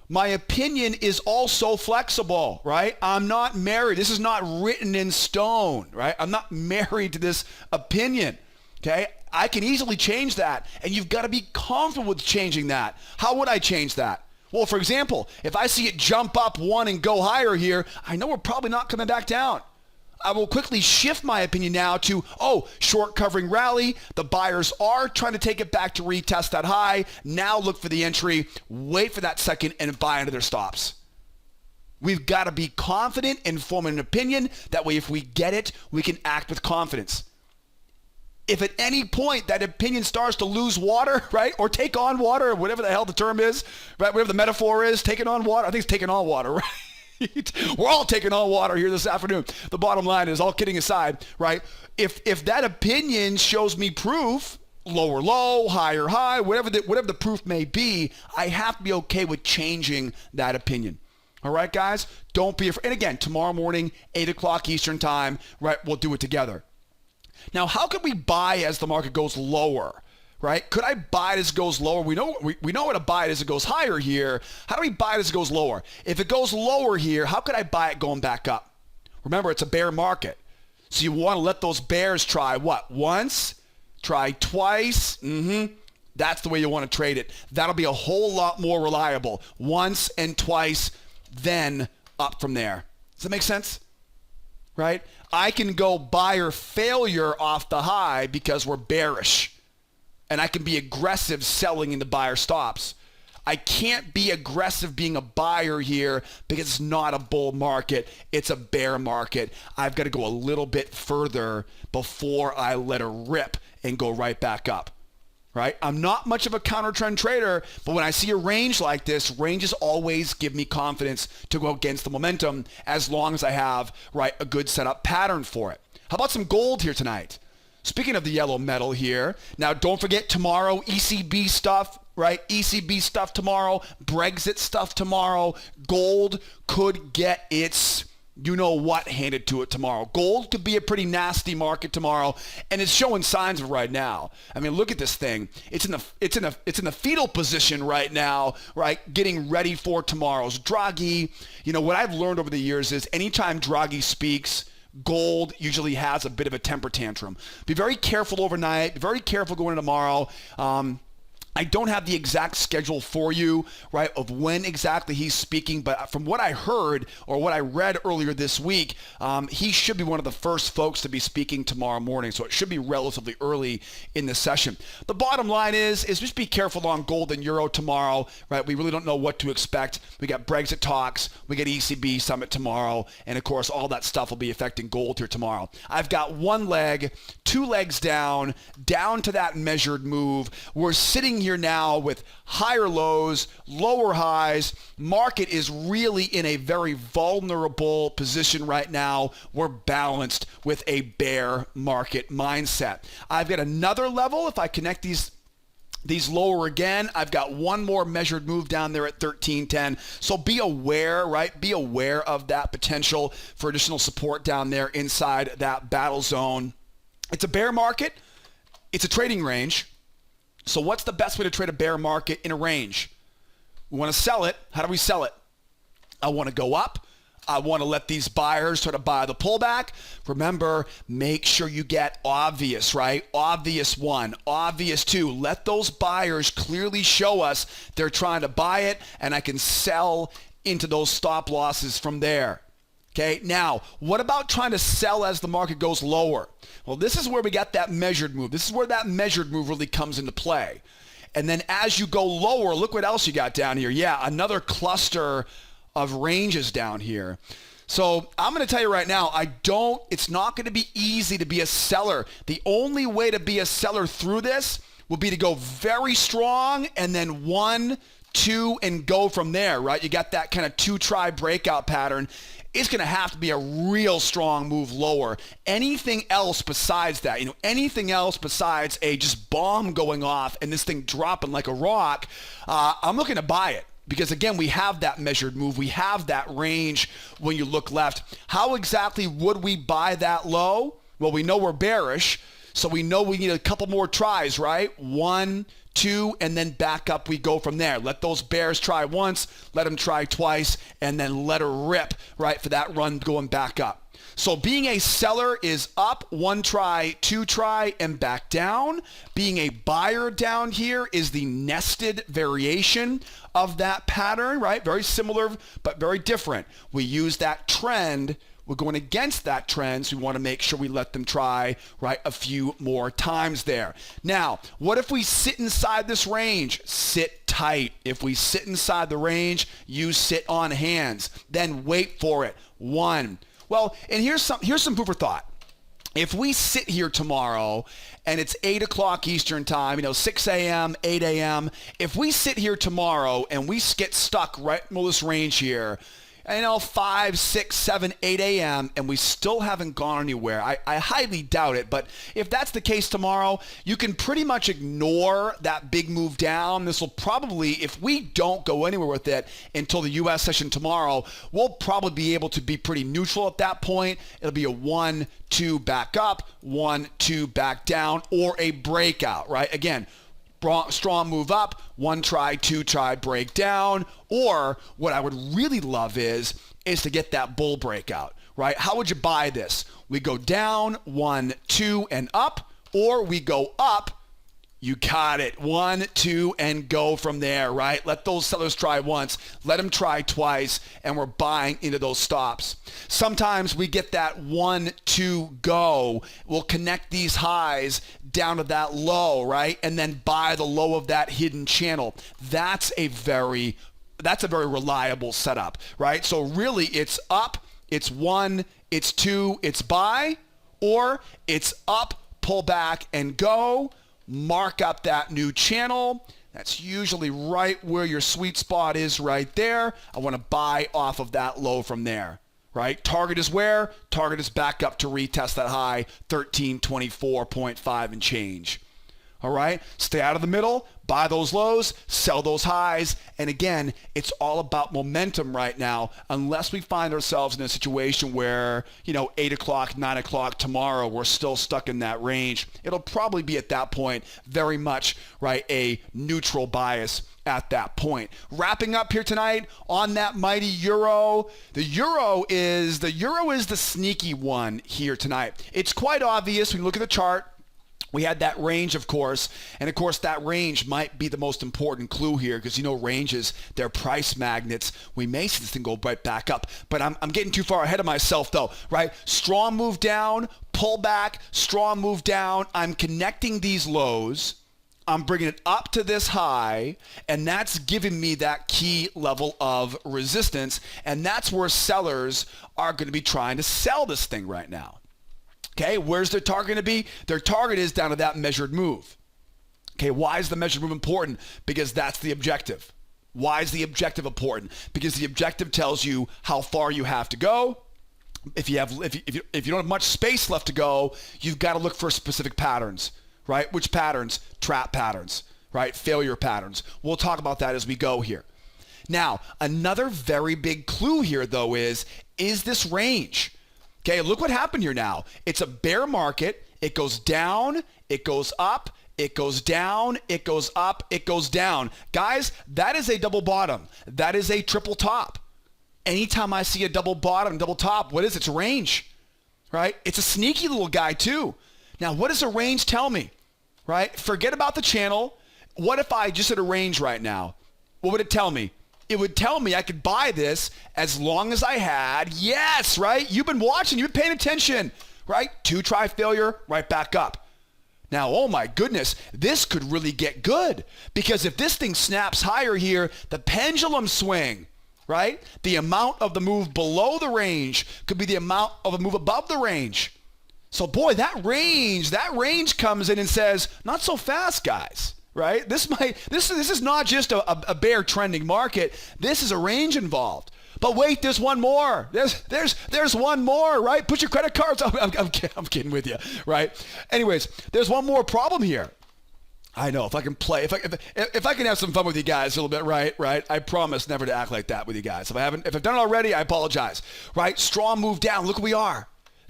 My opinion is also flexible, right? I'm not married. This is not written in stone, right? I'm not married to this opinion, okay? I can easily change that, and you've got to be comfortable with changing that. How would I change that? Well, for example, if I see it jump up one and go higher here, I know we're probably not coming back down. I will quickly shift my opinion now to, short covering rally. The buyers are trying to take it back to retest that high. Now look for the entry, wait for that second, and buy into their stops. We've got to be confident in forming an opinion. That way, if we get it, we can act with confidence. If at any point that opinion starts to lose water, right, or take on water, or whatever the hell the term is, right, whatever the metaphor is, taking on water, I think it's taking on water, right? We're all taking on water here this afternoon. The bottom line is, all kidding aside, right? If that opinion shows me proof, lower low, higher high, whatever the proof may be, I have to be okay with changing that opinion. All right, guys? Don't be afraid. And again, tomorrow morning, 8 o'clock Eastern time, right? We'll do it together. Now, how could we buy as the market goes lower? Right? Could I buy it as it goes lower? We know what to buy it as it goes higher here. How do we buy it as it goes lower? If it goes lower here, how could I buy it going back up? Remember, it's a bear market. So you want to let those bears try what? Once, try twice. That's the way you want to trade it. That'll be a whole lot more reliable. Once and twice, then up from there. Does that make sense? Right? I can go buyer failure off the high because we're bearish. And I can be aggressive selling into buyer stops. I can't be aggressive being a buyer here because it's not a bull market. It's a bear market. I've got to go a little bit further before I let her rip and go right back up. Right? I'm not much of a counter trend trader, but when I see a range like this, ranges always give me confidence to go against the momentum as long as I have, right, a good setup pattern for it. How about some gold here tonight? Speaking of the yellow metal here, now don't forget tomorrow, ECB stuff, right? ECB stuff tomorrow, Brexit stuff tomorrow. Gold could get its you-know-what handed to it tomorrow. Gold could be a pretty nasty market tomorrow, and it's showing signs of it right now. I mean, look at this thing. It's in the fetal position right now, right? Getting ready for tomorrow's Draghi. You know, what I've learned over the years is anytime Draghi speaks, gold usually has a bit of a temper tantrum. Be very careful overnight. Be very careful going into tomorrow. I don't have the exact schedule for you, right, of when exactly he's speaking, but from what I heard or what I read earlier this week, he should be one of the first folks to be speaking tomorrow morning, so it should be relatively early in the session. The bottom line is just be careful on gold and euro tomorrow, right? We really don't know what to expect. We got Brexit talks, we got ECB summit tomorrow, and of course, all that stuff will be affecting gold here tomorrow. I've got one leg, two legs down to that measured move. We're sitting here now with higher lows, lower highs. Market is really in a very vulnerable position right now. We're balanced with a bear market mindset. I've got another level. If I connect these lower again, I've got one more measured move down there at 1310. So be aware, right? Be aware of that potential for additional support down there inside that battle zone. It's a bear market. It's a trading range. So what's the best way to trade a bear market in a range? We want to sell it. How do we sell it? I want to go up. I want to let these buyers try to buy the pullback. Remember, make sure you get obvious, right? Obvious one, obvious two. Let those buyers clearly show us they're trying to buy it, and I can sell into those stop losses from there. Okay, now, what about trying to sell as the market goes lower? Well, this is where we got that measured move. This is where that measured move really comes into play. And then as you go lower, look what else you got down here. Yeah, another cluster of ranges down here. So I'm going to tell you right now, it's not going to be easy to be a seller. The only way to be a seller through this will be to go very strong and then 1, 2, and go from there, right? You got that kind of 2-try breakout pattern. It's going to have to be a real strong move lower. Anything else besides that, anything else besides a just bomb going off and this thing dropping like a rock, I'm looking to buy it. Because again, we have that measured move. We have that range when you look left. How exactly would we buy that low? Well, we know we're bearish. So we know we need a couple more tries, right? 1, 2, and then back up we go from there. Let those bears try once, let them try twice, and then let her rip, right, for that run going back up. So being a seller is up, 1 try, 2 try, and back down. Being a buyer down here is the nested variation of that pattern, right? Very similar, but very different. We use that trend. We're going against that trend, so we want to make sure we let them try, right, a few more times there. Now, what if we sit inside this range? Sit tight. If we sit inside the range, you sit on hands. Then wait for it. 1. Well, and here's some food for thought. If we sit here tomorrow and it's 8 o'clock Eastern time, 6 a.m., 8 a.m., if we sit here tomorrow and we get stuck right in this range here, 5, 6, 7, 8 a.m., and we still haven't gone anywhere. I highly doubt it, but if that's the case tomorrow, you can pretty much ignore that big move down. This will probably, if we don't go anywhere with it until the U.S. session tomorrow, we'll probably be able to be pretty neutral at that point. It'll be a 1, 2 back up, 1, 2 back down, or a breakout, right? Again, strong move up, 1 try, 2 try, break down. Or what I would really love is to get that bull breakout, right? How would you buy this? We go down, 1, 2, and up, or we go up. You got it. 1, 2, and go from there, right? Let those sellers try once. Let them try twice, and we're buying into those stops. Sometimes we get that 1, 2, go. We'll connect these highs down to that low, right? And then buy the low of that hidden channel. That's a very reliable setup, right? So really it's up, it's 1, it's 2, it's buy, or it's up, pull back, and go. Mark up that new channel. That's usually right where your sweet spot is right there. I want to buy off of that low from there, right? Target is where? Target is back up to retest that high, 1324.5 and change. All right? Stay out of the middle, buy those lows, sell those highs. And again, it's all about momentum right now, unless we find ourselves in a situation where, 8 o'clock, 9 o'clock tomorrow, we're still stuck in that range. It'll probably be at that point very much, right, a neutral bias at that point. Wrapping up here tonight on that mighty euro. The euro is the sneaky one here tonight. It's quite obvious when you look at the chart. We had that range, of course, and of course that range might be the most important clue here because ranges, they're price magnets. We may see this thing go right back up, but I'm getting too far ahead of myself though, right? Strong move down, pull back, strong move down. I'm connecting these lows. I'm bringing it up to this high, and that's giving me that key level of resistance, and that's where sellers are going to be trying to sell this thing right now. Okay, where's their target going to be? Their target is down to that measured move. Okay, why is the measured move important? Because that's the objective. Why is the objective important? Because the objective tells you how far you have to go. If you don't have much space left to go, you've got to look for specific patterns, right? Which patterns? Trap patterns, right? Failure patterns. We'll talk about that as we go here. Now, another very big clue here, though, is this range. Okay, look what happened here now. It's a bear market. It goes down, it goes up, it goes down, it goes up, it goes down. Guys, that is a double bottom. That is a triple top. Anytime I see a double bottom, double top, what is it? It's a range, right? It's a sneaky little guy too. Now, what does a range tell me, right? Forget about the channel. What if I just hit a range right now? What would it tell me? It would tell me I could buy this as long as I had, yes, right? You've been watching, you've been paying attention, right? 2 try failure, right back up. Now, oh my goodness, this could really get good because if this thing snaps higher here, the pendulum swing, right? The amount of the move below the range could be the amount of a move above the range. So boy, that range comes in and says, not so fast, guys. Right? This is not just a bear trending market. This is a range involved. But wait, there's one more. There's one more, right? Put your credit cards up. I'm kidding with you, right? Anyways, there's one more problem here. I know if I can play, if I can have some fun with you guys a little bit, right? I promise never to act like that with you guys. If I've done it already, I apologize, right? Strong move down. Look where we are.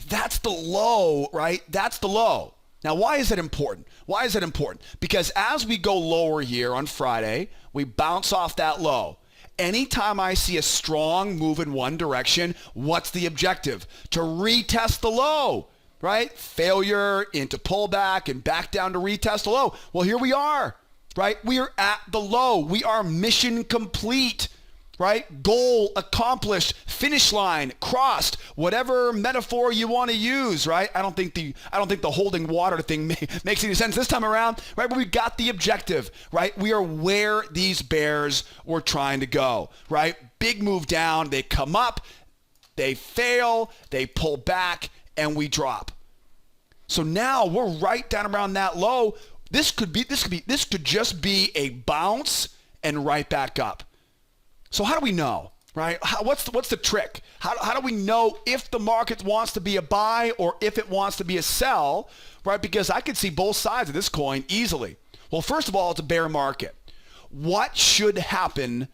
That's the low, right? That's the low. Now, why is that important? Why is that important? Because as we go lower here on Friday, we bounce off that low. Anytime I see a strong move in one direction, what's the objective? To retest the low, right? Failure into pullback and back down to retest the low. Well, here we are, right? We are at the low. We are mission complete. Right? Goal accomplished, finish line crossed, whatever metaphor you want to use, right? I don't think the holding water thing makes any sense this time around, right? But we got the objective, right? We are where these bears were trying to go, right? Big move down, they come up, they fail, they pull back, and we drop. So now we're right down around that low. This could just be a bounce and right back up. So how do we know, right? What's the trick? How do we know if the market wants to be a buy or if it wants to be a sell, right? Because I could see both sides of this coin easily. Well, first of all, it's a bear market. What should happen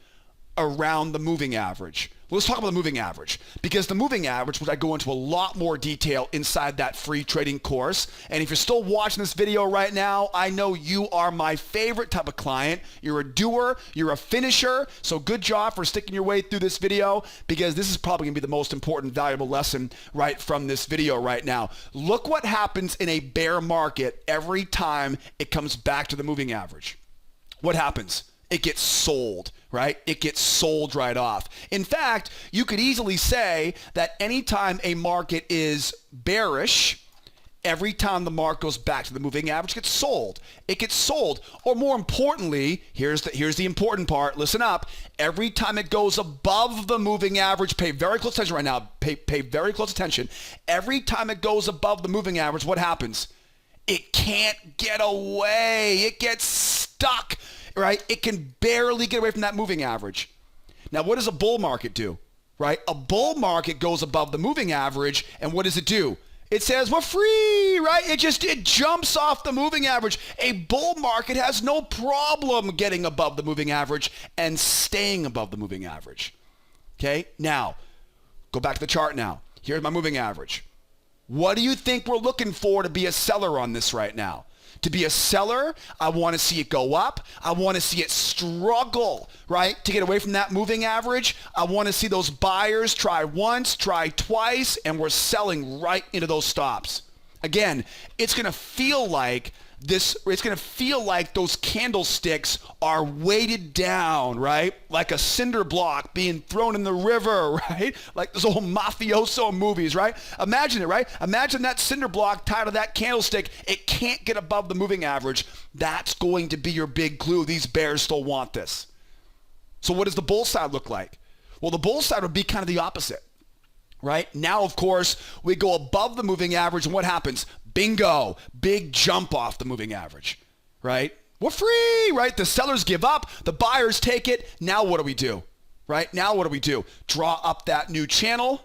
around the moving average? Let's talk about the moving average, because the moving average, which I go into a lot more detail inside that free trading course. And if you're still watching this video right now, I know you are my favorite type of client. You're a doer, you're a finisher. So good job for sticking your way through this video, because this is probably gonna be the most important, valuable lesson right from this video right now. Look what happens in a bear market every time it comes back to the moving average. What happens? It gets sold, right? It gets sold right off. In fact, you could easily say that anytime a market is bearish, every time the market goes back to the moving average, it gets sold. It gets sold. Or more importantly, here's the important part. Listen up. Every time it goes above the moving average, pay very close attention right now. Pay very close attention. Every time it goes above the moving average, what happens? It can't get away. It gets stuck. Right? It can barely get away from that moving average. Now, what does a bull market do? Right? A bull market goes above the moving average, and what does it do? It says, we're free, right? It jumps off the moving average. A bull market has no problem getting above the moving average and staying above the moving average. Okay? Now, go back to the chart now. Here's my moving average. What do you think we're looking for to be a seller on this right now? To be a seller, I want to see it go up. I want to see it struggle, right, to get away from that moving average. I want to see those buyers try once, try twice, and we're selling right into those stops. Again, it's going to feel like those candlesticks are weighted down, right? Like a cinder block being thrown in the river, right? Like those old mafioso movies, right? Imagine it, right? Imagine that cinder block tied to that candlestick. It can't get above the moving average. That's going to be your big clue. These bears still want this. So what does the bull side look like? Well, the bull side would be kind of the opposite, right? Now, of course, we go above the moving average, and what happens? Bingo, big jump off the moving average, right? We're free, right? The sellers give up, the buyers take it. Now what do we do, right? Now what do we do? Draw up that new channel.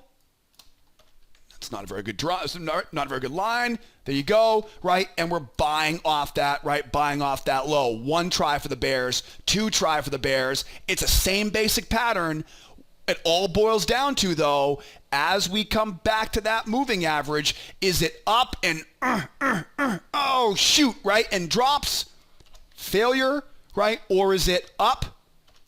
That's not a very good draw, it's not a very good line. There you go, right? And we're buying off that, right? Buying off that low. One try for the bears, two try for the bears. It's the same basic pattern. It all boils down to, though, as we come back to that moving average, is it up and oh, shoot, right? And drops, failure, right? Or is it up,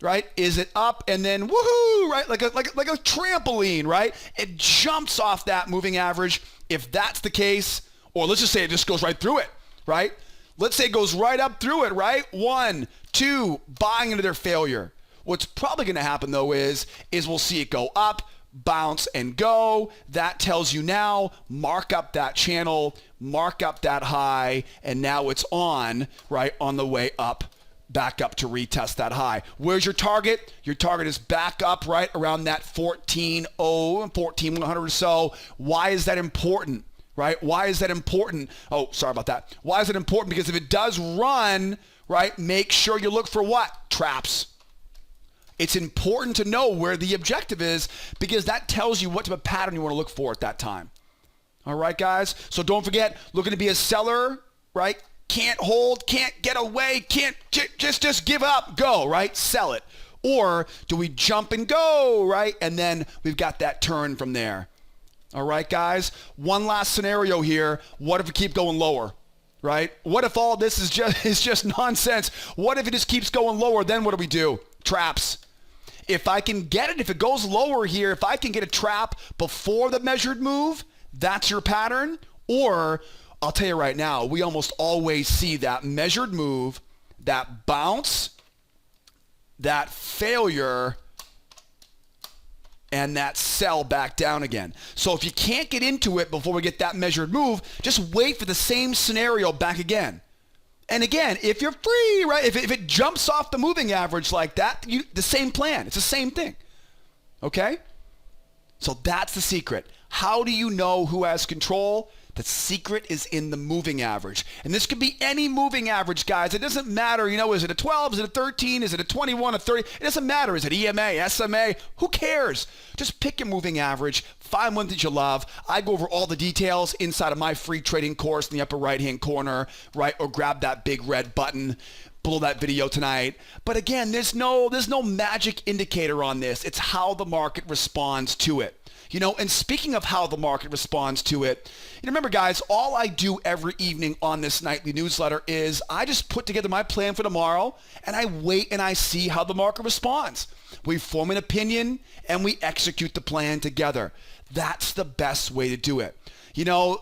right? Is it up and then woohoo, right? Like a trampoline, right? It jumps off that moving average. If that's the case, or let's just say it just goes right through it, right? Let's say it goes right up through it, right? 1, 2, buying into their failure. What's probably going to happen, though, is we'll see it go up, bounce, and go. That tells you now, mark up that channel, mark up that high, and now it's on, right, on the way up, back up to retest that high. Where's your target? Your target is back up, right, around that 14,100 or so. Why is that important? Right? Why is that important? Oh, sorry about that. Why is it important? Because if it does run, right, make sure you look for what? Traps. It's important to know where the objective is, because that tells you what type of pattern you want to look for at that time. All right, guys? So don't forget, looking to be a seller, right? Can't hold, can't get away, can't just give up, go, right? Sell it. Or do we jump and go, right? And then we've got that turn from there. All right, guys? One last scenario here. What if we keep going lower? right? What if all this is just nonsense? What if it just keeps going lower? Then what do we do? Traps. If I can get it, if it goes lower here, if I can get a trap before the measured move, that's your pattern. Or I'll tell you right now, we almost always see that measured move, that bounce, that failure, and that sell back down again. So if you can't get into it before we get that measured move, just wait for the same scenario back again. And again, if you're free, right, if it jumps off the moving average like that, the same plan. It's the same thing. Okay? So that's the secret. How do you know who has control? The secret is in the moving average. And this could be any moving average, guys. It doesn't matter, is it a 12? Is it a 13? Is it a 21, a 30? It doesn't matter. Is it EMA, SMA? Who cares? Just pick your moving average. Find one that you love. I go over all the details inside of my free trading course in the upper right-hand corner, right? Or grab that big red button below that video tonight. But again, there's no magic indicator on this. It's how the market responds to it. And speaking of how the market responds to it, remember, guys, all I do every evening on this nightly newsletter is I just put together my plan for tomorrow, and I wait and I see how the market responds. We form an opinion, and we execute the plan together. That's the best way to do it. I'll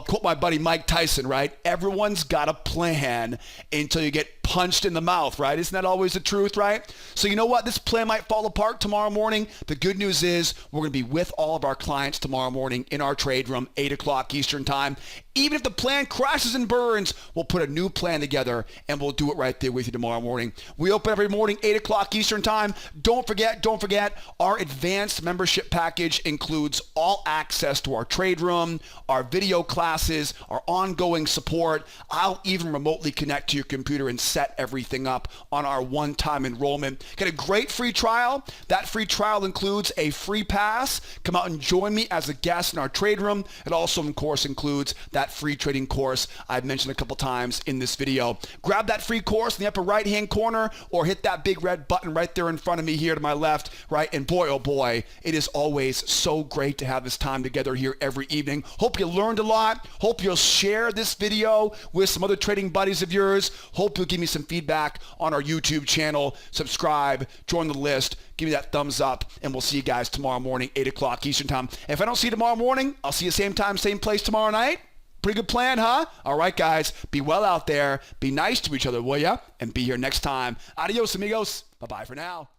quote my buddy Mike Tyson, right? Everyone's got a plan until you get punched in the mouth, right? Isn't that always the truth, right? So you know what? This plan might fall apart tomorrow morning. The good news is we're going to be with all of our clients tomorrow morning in our trade room, 8 o'clock Eastern time. Even if the plan crashes and burns, we'll put a new plan together, and we'll do it right there with you tomorrow morning. We open every morning, 8 o'clock Eastern time. Don't forget, our advanced membership package includes all access to our trade room, our video classes, our ongoing support. I'll even remotely connect to your computer and set everything up on our one-time enrollment. Get a great free trial. That free trial includes a free pass. Come out and join me as a guest in our trade room. It also, of course, includes that free trading course I've mentioned a couple times in this video. Grab that free course in the upper right-hand corner, or hit that big red button right there in front of me here to my left, right? And boy, oh boy, it is always so great to have this time together here every evening. Hope you learned a lot. Hope you'll share this video with some other trading buddies of yours. Hope you'll give me some feedback on our YouTube channel. Subscribe, join the list, give me that thumbs up, and we'll see you guys tomorrow morning, 8 o'clock Eastern time. If I don't see you tomorrow morning, I'll see you same time, same place tomorrow night. Pretty good plan, huh? All right, guys. Be well out there. Be nice to each other, will ya? And be here next time. Adios, amigos. Bye-bye for now.